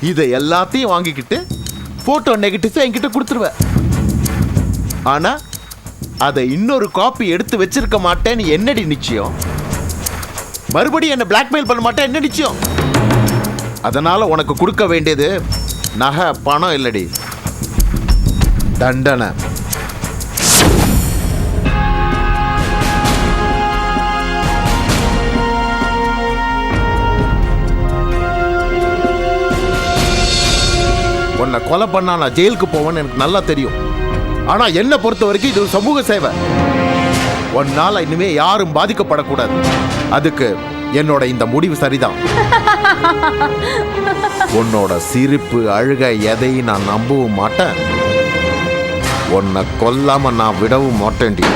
இதை எல்லாத்தையும் வாங்கிக்கிட்டு போட்டோ நெகட்டிவ்ஸ் என்கிட்ட கொடுத்துருவ. ஆனா அதை இன்னொரு காப்பி எடுத்து வச்சிருக்க மாட்டேன்னு என்னடி நிச்சயம்? மறுபடியும் என்ன பிளாக்மெயில் பண்ண மாட்டேன் என்ன நிச்சயம்? அதனால உனக்கு கொடுக்க வேண்டியது நகை பணம் இல்லடி, தண்டனை. உன்னை கொலை பண்ணா நான் ஜெயிலுக்கு போவேன்னு எனக்கு நல்லா தெரியும். ஆனா என்ன பொறுத்த வரைக்கும் இது ஒரு சமூக சேவை. உன்னால இனிமே யாரும் பாதிக்கப்படக்கூடாது. அதுக்கு என்னோட இந்த முடிவு சரிதான். உன்னோட சிரிப்பு அழுகை எதையும் நான் நம்பவும் மாட்டேன். உன்னை கொல்லாம நான் விடவும் மாட்டேன்டி.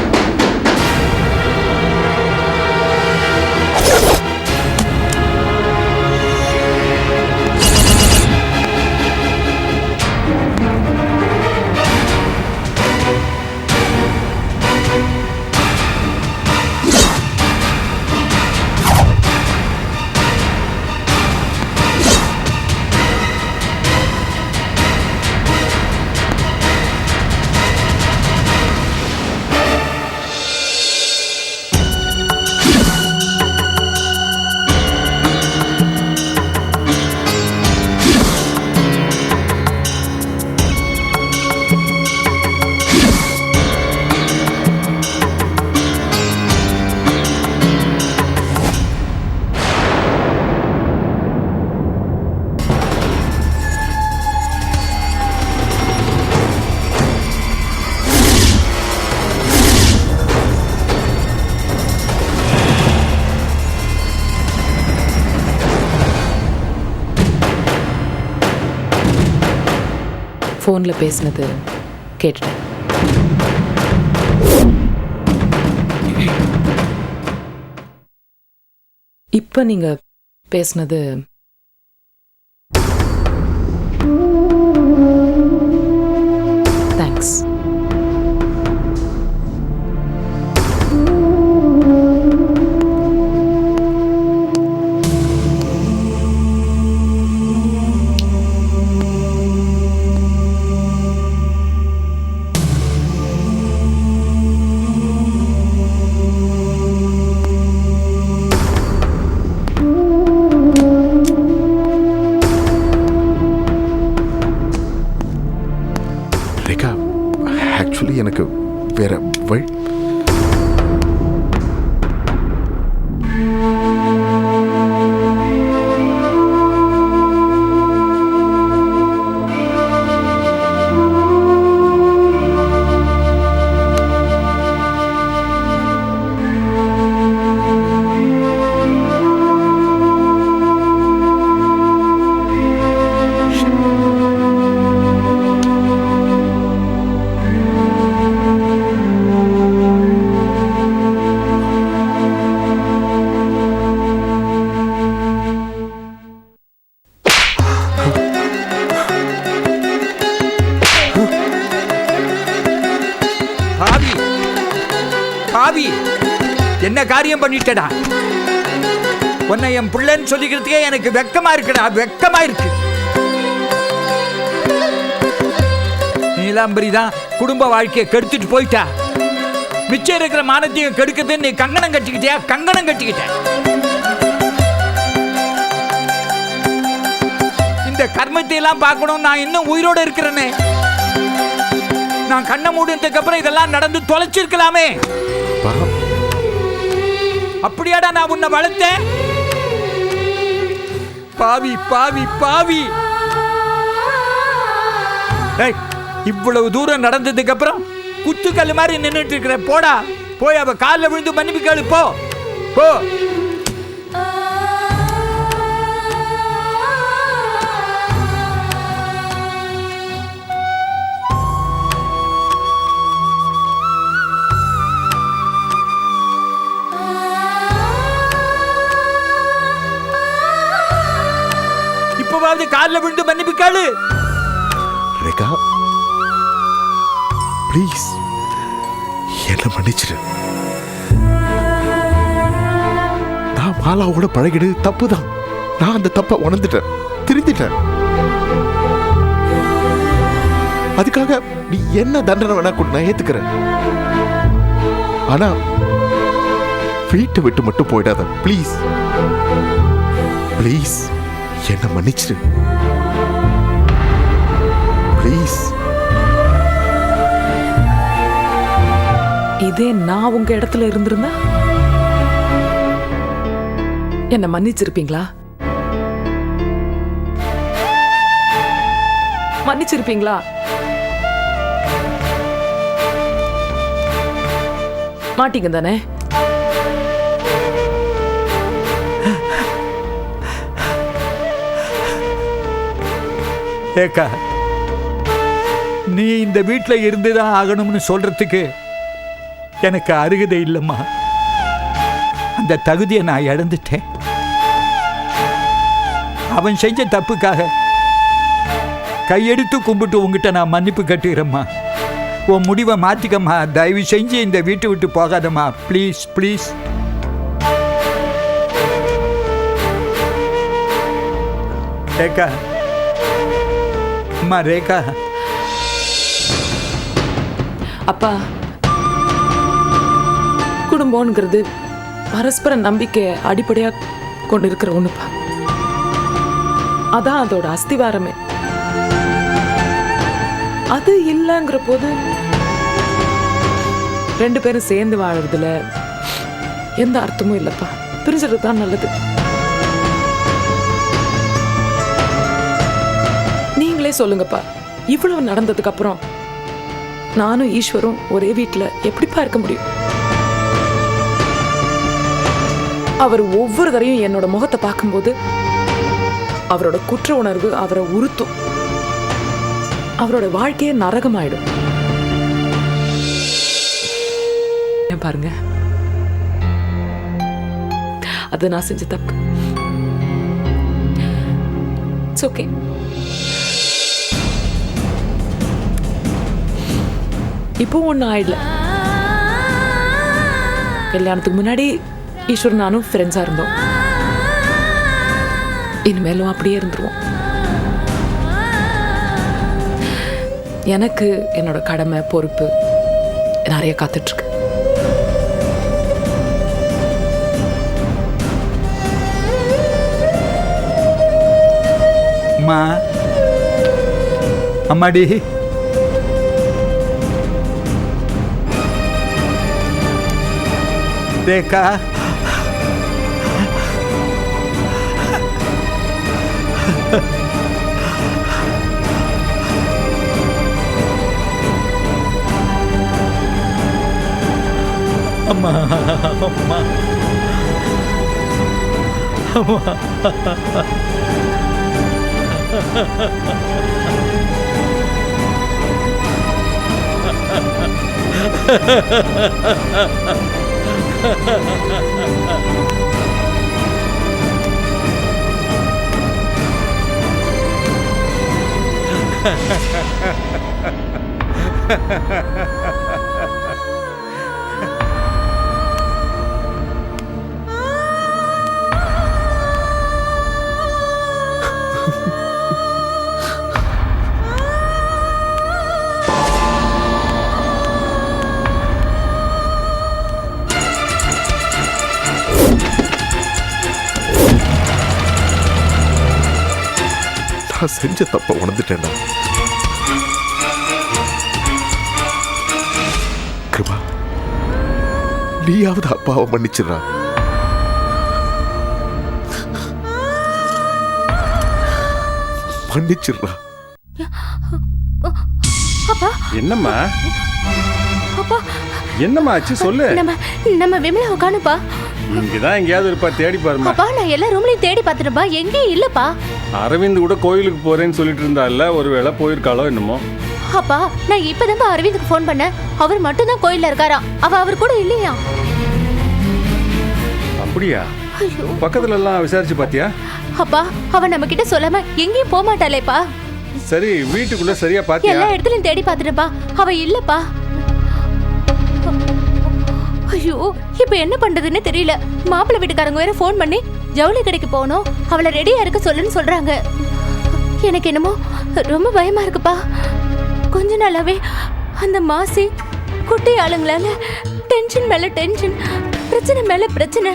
ஃபோனில் பேசினது கேட்டுட்டேன். இப்போ நீங்கள் பேசினது தேங்க்ஸ். ஆக்சுவலி எனக்கு வேற வழி. பாவி, என்ன காரியம் பண்ணிட்டடா? உன்னை என் பிள்ளைன்னு சொல்லிக்கிறதுக்கே எனக்கு வெக்கமா இருக்குடா, வெக்கமா இருக்கு. நீலாம்பரி தான் குடும்ப வாழ்க்கையை கெடுத்துட்டு போயிட்டா. மிச்சம் இருக்கிற மானத்தையும் கெடுக்கிறது நீ கங்கணம் கட்டிக்கிட்டியா? கங்கணம் கட்டிக்கிட்ட. இந்த கர்மத்தை எல்லாம் பார்க்கணும். நான் இன்னும் உயிரோட இருக்கிறேனே. நான் கண்ணை மூடினதுக்கு அப்புறம் இதெல்லாம் நடந்து தொலைச்சிருக்கலாமே. அப்படியாடா நான் உன்னை வளர்த்தேன்? பாவி பாவி பாவி. இவ்வளவு தூரம் நடந்ததுக்கு அப்புறம் குத்துக்கல் மாதிரி நின்றுட்டு இருக்கிற. போடா, போய் அவ காலில் விழுந்து மன்னிப்பு கேளு. போ போ. இப்பவாவது காலில் விழுந்து மன்னிப்பு கேளு. ரேகா, ப்ளீஸ் என்ன மன்னிச்சிரு. நான் மாலாவோட பழகிடு தப்புதான். நான் அந்த தப்பை உணர்ந்துட்டேன், திருந்திட்டேன். அதுக்காக நீ என்ன தண்டனை வேணா கொடு, நான் ஏத்துக்கிறேன். ஆனா வீட்டை விட்டு மட்டும் போயிடாத ப்ளீஸ். ப்ளீஸ் என்ன மன்னிச்சிரு ப்ளீஸ். இதே நான் உங்க இடத்துல இருந்திருந்தா என்ன மன்னிச்சிருப்பீங்களா? மன்னிச்சிருப்பீங்களா? மாட்டீங்க தானே? ஏக்கா, நீ இந்த வீட்டில் இருந்துதான் ஆகணும்னு சொல்றதுக்கு எனக்கு அருகதை இல்லைம்மா. அந்த தகுதியை நான் இழந்துட்டேன். அவன் செஞ்ச தப்புக்காக கையெடுத்து கும்பிட்டு உங்ககிட்ட நான் மன்னிப்பு கட்டுகிறேம்மா. உன் முடிவை மாத்திக்கம்மா. தயவு செஞ்சு இந்த வீட்டை விட்டு போகாதம்மா. Please please. ரேகா, அம்மா ரேகா. அப்பா, குடும்பம்ங்கிறது பரஸ்பர நம்பிக்கையை அடிப்படையா கொண்டு இருக்கிற ஒண்ணுப்பா. அதான் அதோட அஸ்திவாரமே. அது இல்லைங்கிற போது ரெண்டு பேரும் சேர்ந்து வாழறதுல எந்த அர்த்தமும் இல்லப்பா. பிரிஞ்சது தான் நல்லது. நீங்களே சொல்லுங்கப்பா, இவ்வளவு நடந்ததுக்கு அப்புறம் நானும் ஈஸ்வரும் ஒரே வீட்டுல எப்படிப்பா இருக்க முடியும்? அவர் ஒவ்வொரு தரையும் என்னோட முகத்தை பார்க்கும்போது அவரோட குற்ற உணர்வு அவரை உறுத்தும். அவரோட வாழ்க்கையே நரகமாயிடும். பாருங்க, அது நான் செஞ்ச தப்பு. It's okay. இப்போ ஒன்றும் ஆயிடல. கல்யாணத்துக்கு முன்னாடி ஈஸ்வர் நானும் ஃப்ரெண்ட்ஸா இருந்தோம். இனிமேலும் அப்படியே இருந்துருவோம். எனக்கு என்னோட கடமை பொறுப்பு நிறைய காத்துட்டு இருக்கு. அம்மா, அம்மாடி, ரேகா, அம்மா, அம்மா, அம்மா. நான் செஞ்ச தப்ப உணர்ந்துட்டேன்டா. கிருபா, நீயாவது அப்பாவை மன்னிச்சிடா. மன்னிச்சிடா. என்னம்மா அப்பா, என்னம்மா ஆச்சு சொல்லு. நம்ம விமலா காணுப்பா. இங்கதான் எங்கேயாவது இருப்பா, தேடி பாருமா. அப்பா, நான் எல்லா ரூம்லயும் தேடி பார்த்துட்டேன்ப்பா, எங்கேயும் இல்லப்பா. அரவிந்த் கூட கோயிலுக்கு போறேன்னு சொல்லிட்டு இருந்தால, ஒருவேளை போயிருக்காளோ என்னமோ. அப்பா, நான் இப்பதான் அரவிந்துக்கு ஃபோன் பண்ணேன். அவர் மட்டும் தான் கோயில்ல இருக்காராம். அவர் கூட இல்லையா? அப்படியா? பக்கத்துல எல்லாம் விசாரிச்சு பாத்தியா? அப்பா, அவ நம்ம கிட்ட சொல்லாம எங்கேயும் போக மாட்டாளேப்பா. சரி, வீட்டுக்குள்ள சரியா பாத்தியா? எல்லா இடத்துலயும் தேடி பார்த்துட்டேன்ப்பா, அவ இல்லப்பா. ஐயோ, இப்ப என்ன பண்றதுன்னு தெரியல. மாப்பிள்ளை வீட்டுக்காரங்க வேற ஃபோன் பண்ணி ஜவுளி கடைக்கு போகணும், அவளை ரெடியா இருக்க சொல்லுன்னு சொல்றாங்க. எனக்கு என்னமோ ரொம்ப பயமா இருக்குப்பா. கொஞ்ச நாளாவே அந்த மாசி குட்டி ஆளுங்களால டென்ஷன் மேல டென்ஷன், பிரச்சனை மேல பிரச்சனை.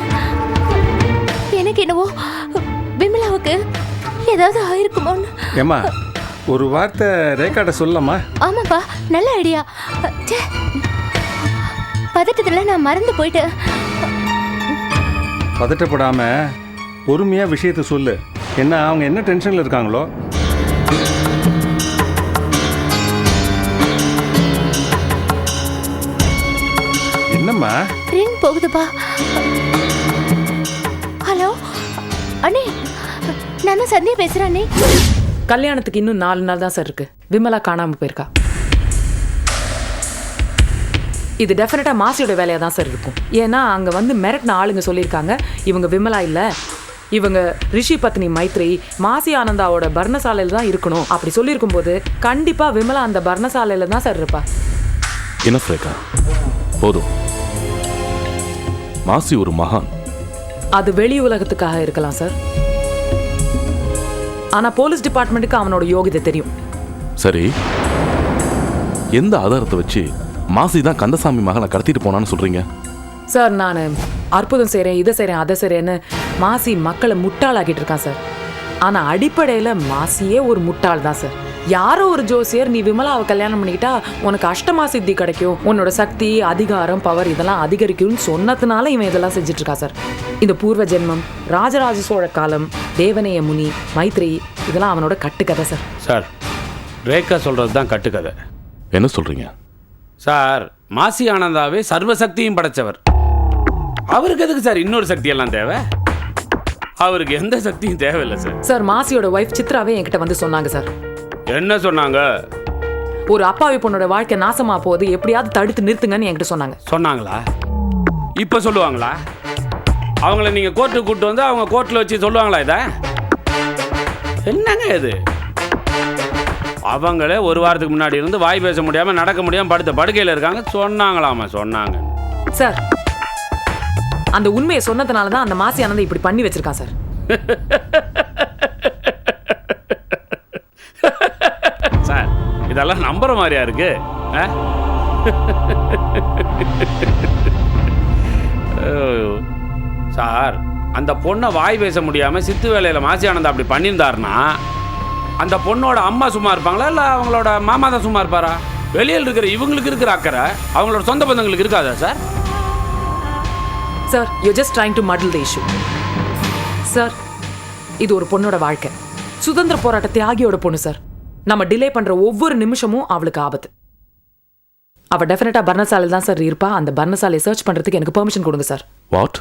எனக்கு என்னவோ விமலாவுக்கு ஏதாவது ஆயிருக்குமோன்னு. ஏம்மா ஒரு வார்த்தை ரேகாட்ட சொல்லலாமா? ஆமாப்பா, நல்ல ஐடியா. பதட்டத்துல நான் மறந்து போயிட்டேன். பதட்டப்படாம பொறுமையா விஷயத்த சொல்லு. என்ன அவங்க என்ன டென்ஷன்ல இருக்காங்களோ. என்னம்மா? ரிங் போகுதுப்பா. ஹலோ அண்ணே, நான் தான் சந்தியா பேசுறேன் அண்ணே. கல்யாணத்துக்கு இன்னும் 4 நாள் தான் சார் இருக்கு. விமலா காணாம போயிருக்கா. இது டெஃபினட்டா மாசியோட வேலையா தான் சார் இருக்கும். ஏன்னா அங்க வந்து மிரட்டின ஆளுங்க சொல்லியிருக்காங்க இவங்க விமலா இல்ல, இவங்க ரிஷி பத்னி மைத்ரி மாசி ஆனந்தாவோட பர்ணசாலையில தான் இருக்கணும் அப்படி சொல்லியிருக்கும் போது கண்டிப்பா விமலா அந்த பர்ணசாலையில தான் சார் இருப்பா. என்ன ரேகா, போதும். மாசி ஒரு மகான். அது வெளி உலகத்துக்காக இருக்கலாம் சார், ஆனா போலீஸ் டிபார்ட்மெண்ட்டுக்கு அவனோட யோகிதை தெரியும். சரி, எந்த ஆதாரத்தை வச்சு மாசி தான் கந்தசாமி மகனை கடத்திட்டு போனான்னு சொல்றீங்க? சார் நான் அற்புதம் செய்கிறேன், இதை செய்கிறேன், அதை செய்கிறேன்னு மாசி மக்களை முட்டாளாக்கிட்டு இருக்கான் சார். ஆனால் அடிப்படையில் மாசியே ஒரு முட்டாள் தான் சார். யாரோ ஒரு ஜோசியர் நீ விமலாவை கல்யாணம் பண்ணிக்கிட்டா உனக்கு அஷ்டமா சித்தி கிடைக்கும், உன்னோட சக்தி அதிகாரம் பவர் இதெல்லாம் அதிகரிக்கும்னு சொன்னதுனால இவன் இதெல்லாம் செஞ்சுட்டு இருக்கா சார். இந்த பூர்வ ஜென்மம், ராஜராஜ சோழ காலம், தேவனைய முனி, மைத்ரி இதெல்லாம் அவனோட கட்டுக்கதை சார். சார், ரேகா சொல்கிறது தான் கட்டுக்கதை. என்ன சொல்றீங்க சார்? மாசி ஆனந்தாவே சர்வசக்தியும் படைச்சவர். அவருக்கு எதுக்கு சார் இன்னொரு சக்தி எல்லாம் தேவை? அவருக்கு எந்த சக்தியும் தேவையில்லை சார். சார் மாசியோட ஒய்ஃப் சித்ராவே என்கிட்ட வந்து சொன்னாங்க சார். என்ன சொன்னாங்க? ஒரு அப்பாவி பொண்ணோட வாழ்க்கை நாசமா போகுது, எப்படியாவது தடுத்து நிறுத்துங்கன்னு என்கிட்ட சொன்னாங்க. சொன்னாங்களா? இப்போ சொல்லுவாங்களா? அவங்கள நீங்கள் கோர்ட்டுக்கு கூப்பிட்டு வந்து அவங்க கோர்ட்டில் வச்சு சொல்லுவாங்களா இதை? என்னங்க இது? அவங்களே ஒரு வாரத்துக்கு முன்னாடி இருந்து வாய் பேச முடியாமல் நடக்க முடியாமல் படுத்த படுக்கையில் இருக்காங்க. சொன்னாங்களாமா? சொன்னாங்க சார். அந்த உண்மையை சொன்னதுனால தான் அந்த மாசி ஆனந்தை இப்படி பண்ணி வச்சிருக்கான் சார். சார், இதெல்லாம் நம்புற மாதிரியா இருக்கு? சார், அந்த பொண்ணை வாய் பேச முடியாம சித்து வேலையில மாசி ஆனந்தா அப்படி பண்ணியிருந்தாருன்னா அந்த பொண்ணோட அம்மா சும்மா இருப்பாங்களா இல்ல அவங்களோட மாமா தான் சும்மா இருப்பாரா? வெளியில் இருக்கிற இவங்களுக்கு இருக்கிற அக்கறை அவங்களோட சொந்த பந்தங்களுக்கு இருக்காதா sir? Sir, you just trying to meddle the issue. Sir, இது ஒரு பொண்ணோட வாழ்க்கை, சுதந்திர போராட்ட தியாகியோட பொண்ணு சார். நம்ம டிலே பண்ற ஒவ்வொரு நிமிஷமும் அவளுக்கு ஆபத்து. அவ டெஃபினட்டா பர்ணசாலை தான் சார் இருப்பா. அந்த பர்ணசாலையை சர்ச் பண்றதுக்கு எனக்கு பெர்மிஷன் கொடுங்க சார். வாட்?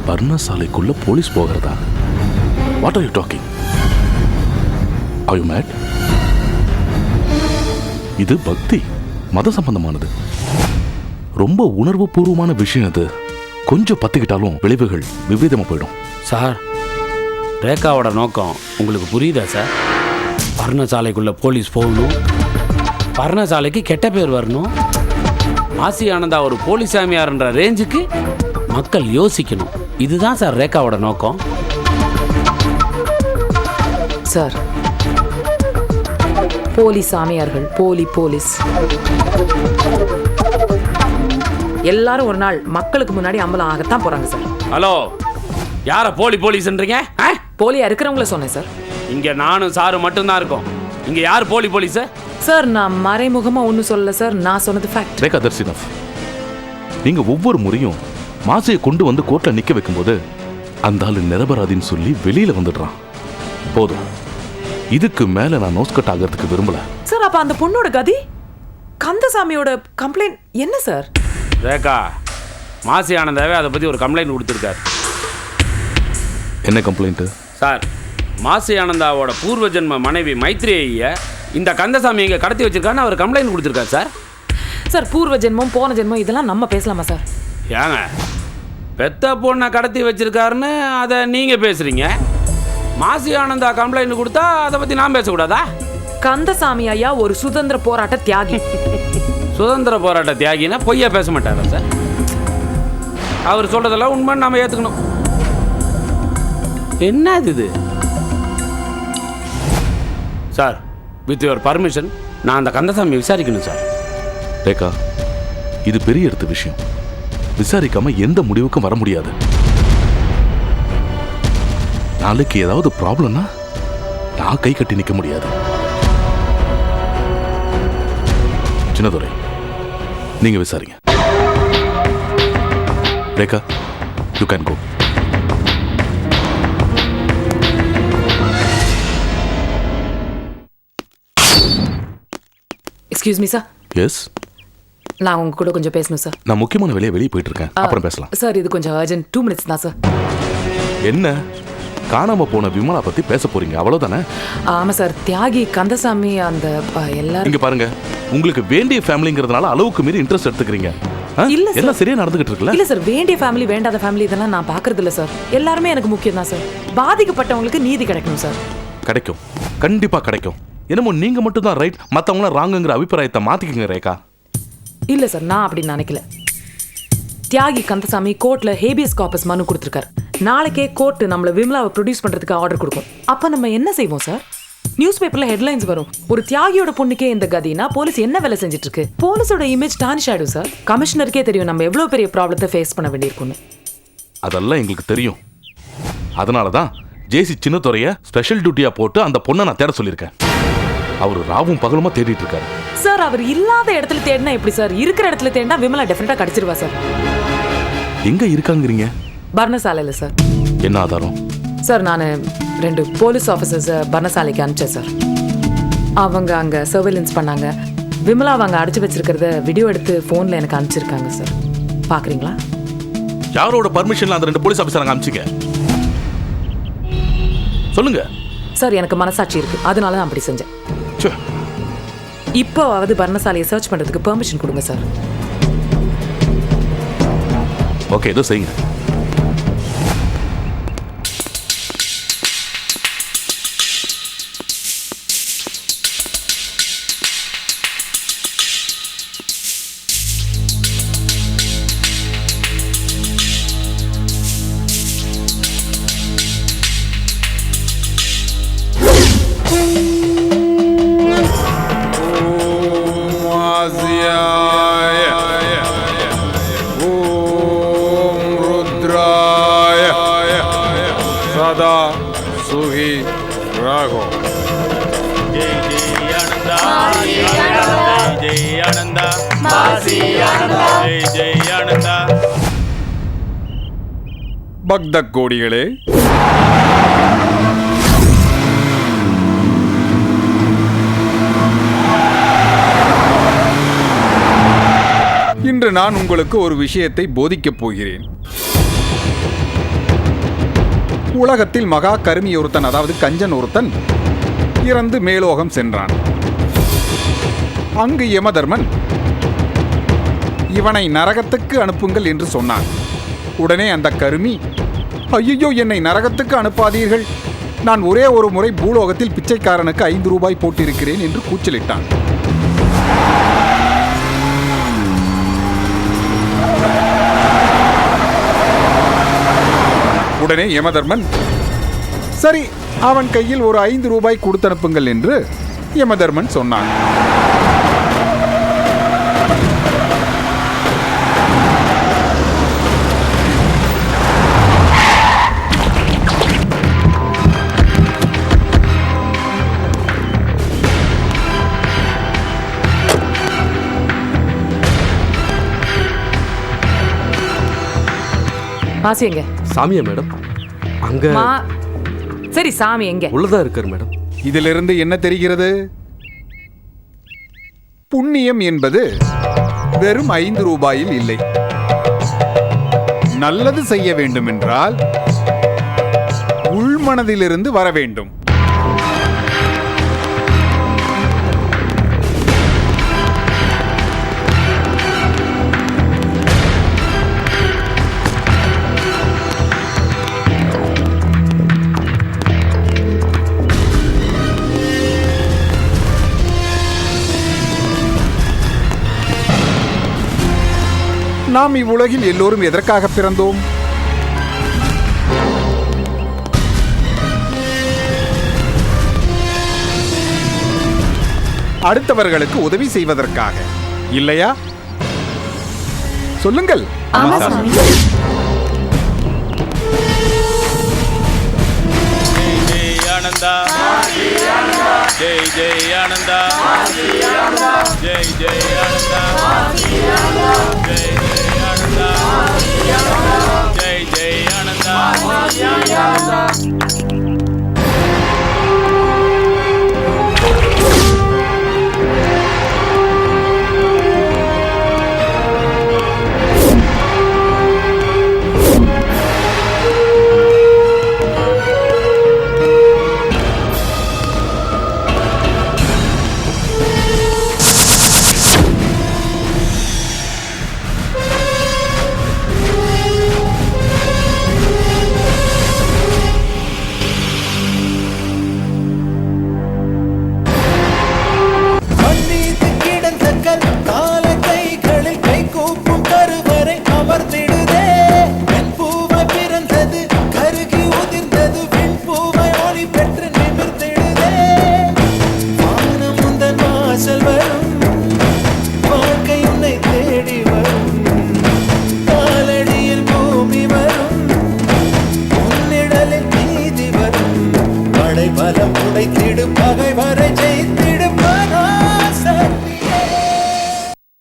பர்ணசாலைக்குள்ள போலீஸ் போகிறதா? What are you talking? Are you mad? இது பக்தி, மத சம்பந்தமானது. ரொம்ப உணர்வு பூர்வமான விஷயம் அது. கொஞ்சம் பத்திக்கிட்டாலும் விளைவுகள் விபரீதமா போயிடும். சார், ரேகாவோட நோக்கம் உங்களுக்கு புரியுதா சார்? பர்ணசாலைக்குள்ள போலீஸ் போகணும், பர்ணசாலைக்கு கெட்ட பேர் வரணும், மாசி ஆனந்தா ஒரு போலீஸ் சாமியார்ன்ற ரேஞ்சுக்கு மக்கள் யோசிக்கணும். இதுதான் சார் ரேகாவோட நோக்கம். சார், போலி சாமியார்கள், போலி போலீஸ் எல்லாரும் ஒரு நாள் மக்களுக்கு முன்னாடி அம்பலம் ஆகத்தான் போறாங்க சார். ஹலோ, யார போலி போலீஸ்ன்றீங்க? போலியா இருக்கிறவங்கள சொன்னேன் சார். இங்க நானும் சாரு மட்டும்தான் இருக்கோம். இங்க யார் போலி போலீஸ்? சார், நான் மறைமுகமா ஒன்றும் சொல்லல சார், நான் சொன்னது ஃபேக்ட். Rekha, that's enough. நீங்க ஒவ்வொரு முறையும் மாசியை கொண்டு வந்து கோர்ட்ல நிக்க வைக்கும்போது அந்த ஆளு நிரபராதின்னு சொல்லி வெளியில வந்துடுறான். போதும், இதுக்கு மேல நான் நோஸ்கட் ஆகிறதுக்கு விரும்பல. சார், அப்ப அந்த பொண்ணோட கதி, கந்தசாமியோட கம்ப்ளைண்ட் என்ன சார்? ரேகா, மாசி ஆனந்தாவே அதை பத்தி ஒரு கம்ப்ளைண்ட் கொடுத்துருக்காரு. என்ன கம்ப்ளைண்ட்? சார், மாசி ஆனந்தாவோட பூர்வ ஜென்ம மனைவி மைத்ரேயை இந்த கந்தசாமி இங்கே கடத்தி வச்சிருக்கான்னு அவர் கம்ப்ளைண்ட் கொடுத்துருக்காரு சார். சார், பூர்வ ஜென்மம் போன ஜென்மம் இதெல்லாம் நம்ம பேசலாமா சார்? ஏங்க, பெத்த பொண்ணை கடத்தி வச்சிருக்காருன்னு அதை நீங்கள் பேசுகிறீங்க, மாசி ஆனந்தா கம்ப்ளைண்ட் கொடுத்தா அதை பற்றி நான் பேசக்கூடாதா? கந்தசாமி ஐயா ஒரு சுதந்திர போராட்ட தியாகி. சுதந்திர போராட்ட தியாகினா பொய்யா பேச மாட்டாரா சார்? அவர் சொல்கிறதெல்லாம் உண்மைன்னு நம்ம ஏற்றுக்கணும். என்னது இது? சார் வித் யுவர் பர்மிஷன் நான் அந்த கந்தசாமி விசாரிக்கணும் சார். ரேகா, இது பெரிய எடுத்த விஷயம். விசாரிக்காம எந்த முடிவுக்கும் வர முடியாது. நாளைக்கு ஏதாவது ப்ராப்ளம்னா நான் கை கட்டி நிற்க முடியாது. சின்னதுரை, நீங்க விசாரிங்க. Rekha, you can go. Excuse me sir. Yes, நான் உங்க கூட கொஞ்சம் பேசணும் சார். நான் முக்கியமான வேலையை வெளியே போயிட்டு இருக்கேன். அப்புறம் பேசலாம். சார் இது கொஞ்சம் அர்ஜென்ட். 2 minutes தான் சார். என்ன, காணாம போன விமலா பத்தி பேச போறீங்க அவ்வளவுதானே? ஆமா சார். தியாகி, கந்தசாமி, அந்த எல்லாரும். இங்க பாருங்க, உங்களுக்கு வேண்டிய ஃபேமிலிங்கிறதுனால அளவுக்கு மீறி இன்ட்ரெஸ்ட் எடுத்துக்கிறீங்க. இல்ல சார், எல்லாம் சரியா நடந்துகிட்டு இருக்குல்ல? இல்ல சார், வேண்டிய ஃபேமிலி வேண்டாத ஃபேமிலி இதெல்லாம் நான் பாக்குறது இல்ல சார். எல்லாருமே எனக்கு முக்கியம் தான் சார். பாதிக்கப்பட்டவங்களுக்கு நீதி கிடைக்கணும் சார். கிடைக்கும், கண்டிப்பா கிடைக்கும். என்னமோ நீங்க மட்டும் தான் ரைட், மத்தவங்கள ராங்குங்கிற அபிப்பிராயத்தை மாத்திக்கங்க ரேகா. இல்ல சார், நான் அப்படி நினைக்கல. தியாகி கந்தசாமி கோர்ட்ல ஹேபியஸ் கார்பஸ் மனு கொடுத்திருக்காரு. நாளைக்கே கோர்ட் நம்மள விமலாவை ப்ரொடியூஸ் பண்றதுக்கு ஆர்டர் கொடுக்கும். அப்ப நம்ம என்ன செய்வோம் சார்? நியூஸ் பேப்பர்ல ஹெட்லைன்ஸ் வரும். ஒரு தியாகியோட பொண்ணுக்கே இந்த கதினா போலீஸ் என்ன வேலை செஞ்சுட்டு இருக்கு? போலீஸோட இமேஜ் டானிஷ் ஆயிடும் சார். கமிஷனருக்கே தெரியும் நம்ம எவ்வளவு பெரிய ப்ராப்ளத்தை ஃபேஸ் பண்ண வேண்டியிருக்கும்னு. அதெல்லாம் எங்களுக்கு தெரியும். அதனாலதான் ஜேசி சின்னத்துறைய ஸ்பெஷல் டியூட்டியா போட்டு அந்த பொண்ணை நான் தேட சொல்லியிருக்கேன். அவரு ராவும் பகலுமா தேடிட்டு இருக்காரு. சார் அவர் இல்லாத இடத்துல தேடினா எப்படி சார்? இருக்கிற இடத்துல தேடினா விமலா டெஃபினட்டா கிடைச்சிருவா சார். எங்க இருக்காங்கிறீங்க? பர்ணசாலையில சார். என்ன ஆதாரம்? சார் நான் 2 போலீஸ் ஆஃபீஸர்ஸ் பர்ணசாலைக்கு அனுப்பிச்சேன் சார். அவங்க அங்க சர்வேலன்ஸ் பண்ணாங்க. விமலா அவங்க அடைச்சு வச்சிருக்கிறத வீடியோ எடுத்து போன்ல எனக்கு அனுப்பிச்சிருக்காங்க சார். பாக்குறீங்களா? யாரோட பர்மிஷன்ல அந்த 2 போலீஸ் ஆபீசர் அனுப்பிச்சிங்க? சொல்லுங்க சார். எனக்கு மனசாட்சி இருக்கு, அதனால தான் அப்படி செஞ்சேன். இப்போவாவது பர்ணசாலையை சர்ச் பண்றதுக்கு பெர்மிஷன் கொடுங்க சார். ஓகே, ஏதோ செய்யுங்க. सदा सुही राघो। जय जय आनंदा, जय आनंदा, जय जय आनंदा। பக்தக் கோடிகளே, இன்று நான் உங்களுக்கு ஒரு விஷயத்தை போதிக்கப் போகிறேன். உலகத்தில் மகா கருமி ஒருத்தன், அதாவது கஞ்சன் ஒருத்தன் இறந்து மேலோகம் சென்றான். அங்கு யமதர்மன் இவனை நரகத்துக்கு அனுப்புங்கள் என்று சொன்னான். உடனே அந்த கருமி, ஐயோ, என்னை நரகத்துக்கு அனுப்பாதீர்கள், நான் ஒரே ஒரு முறை பூலோகத்தில் பிச்சைக்காரனுக்கு 5 ரூபாய் போட்டிருக்கிறேன் என்று கூச்சலிட்டான். உடனே யமதர்மன், சரி, அவன் கையில் ஒரு 5 ரூபாய் கொடுத்து அனுப்புங்கள் என்று யமதர்மன் சொன்னான். மாசி எங்க? சாமியா மேடம்? அங்க சரி, சாமி எங்க? உள்ளதா இருக்காரு மேடம். இதிலிருந்து என்ன தெரிகிறது? புண்ணியம் என்பது வெறும் 5 ரூபாயில் இல்லை. நல்லது செய்ய வேண்டும் என்றால் உள்மனதிலிருந்து வர வேண்டும். நாம் இவ்வுலகில் எல்லோரும் எதற்காக பிறந்தோம்? அடுத்தவர்களுக்கு உதவி செய்வதற்காக, இல்லையா? சொல்லுங்கள். ஆமா சுவாமி. ஆனந்தா ஜெய் ஜெய் ஆனந்தா ஜெய் ஜெய் ஆனந்தா ஜெய் ஜெய் ஆனந்தா ஜெய் ஜெய் ஆனந்தா